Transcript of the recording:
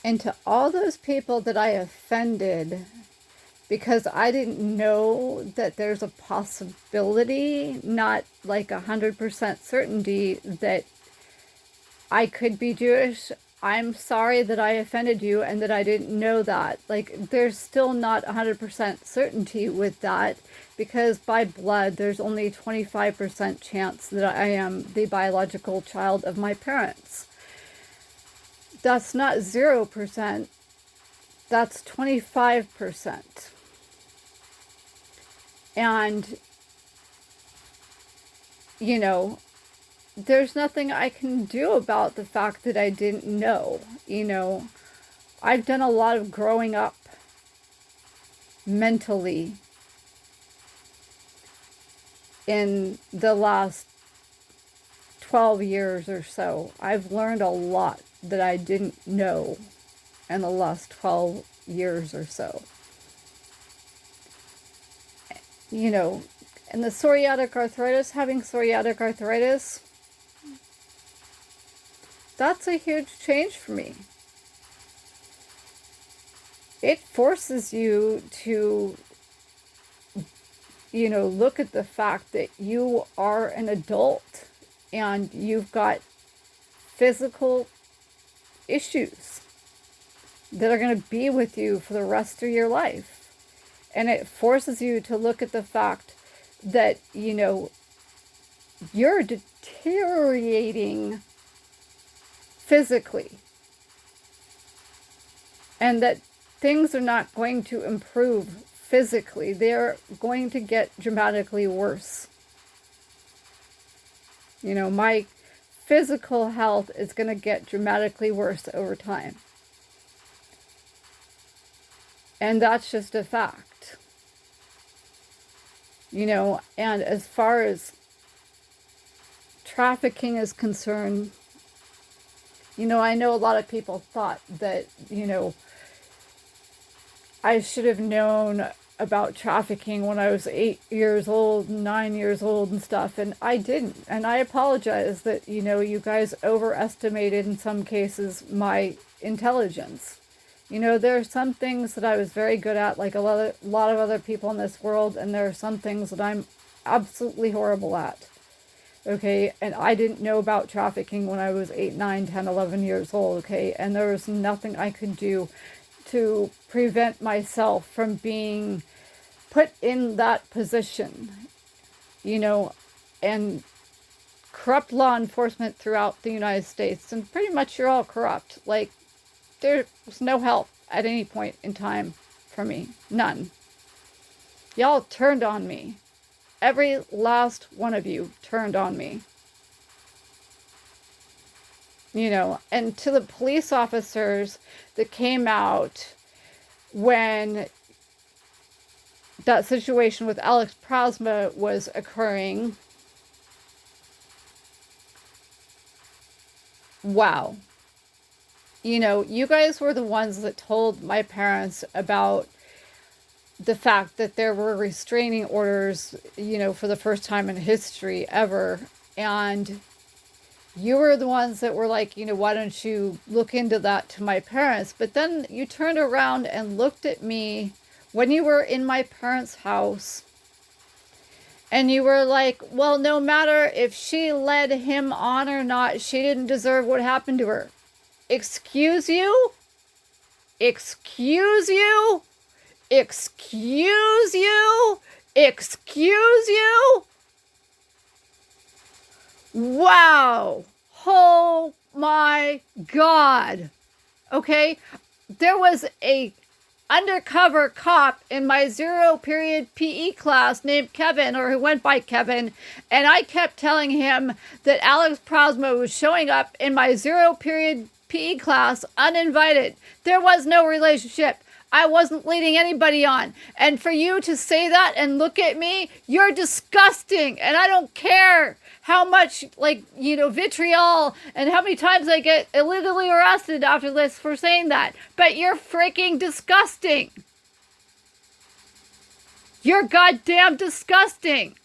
And to all those people that I offended because I didn't know that there's a possibility, not like 100% certainty, that I could be Jewish. I'm sorry that I offended you and that I didn't know that. Like, there's still not 100% certainty with that because by blood, there's only 25% chance that I am the biological child of my parents. That's not 0%, that's 25%. And, you know, there's nothing I can do about the fact that I didn't know. I've done a lot of growing up mentally in the last 12 years or so. I've learned a lot that I didn't know in the last 12 years or so. And the psoriatic arthritis, having psoriatic arthritis, that's a huge change for me. It forces you to, look at the fact that you are an adult and you've got physical issues that are going to be with you for the rest of your life. And it forces you to look at the fact that, you're deteriorating physically. And that things are not going to improve physically. They're going to get dramatically worse. My physical health is going to get dramatically worse over time. And that's just a fact. And as far as trafficking is concerned, I know a lot of people thought that, I should have known about trafficking when I was 8 years old, 9 years old and stuff, and I didn't. And I apologize that, you guys overestimated in some cases my intelligence. There are some things that I was very good at, like a lot of other people in this world, and there are some things that I'm absolutely horrible at. Okay, and I didn't know about trafficking when I was 8, 9, 10, 11 years old, okay, and there was nothing I could do to prevent myself from being put in that position, and corrupt law enforcement throughout the United States, and pretty much you're all corrupt. Like, there was no help at any point in time for me. None. Y'all turned on me. Every last one of you turned on me. And to the police officers that came out when that situation with Alex Prosma was occurring, wow. You guys were the ones that told my parents about the fact that there were restraining orders, for the first time in history ever. And you were the ones that were like, why don't you look into that to my parents? But then you turned around and looked at me when you were in my parents' house. And you were like, well, no matter if she led him on or not, she didn't deserve what happened to her. Excuse you? Excuse you? Excuse you? Excuse you? Wow. Oh my God. Okay? There was a undercover cop in my 0 period PE class named Kevin, or who went by Kevin, and I kept telling him that Alex Prosma was showing up in my 0 period PE class uninvited. There was no relationship. I wasn't leading anybody on. And for you to say that and look at me, you're disgusting. And I don't care how much, vitriol and how many times I get illegally arrested after this for saying that. But you're freaking disgusting. You're goddamn disgusting.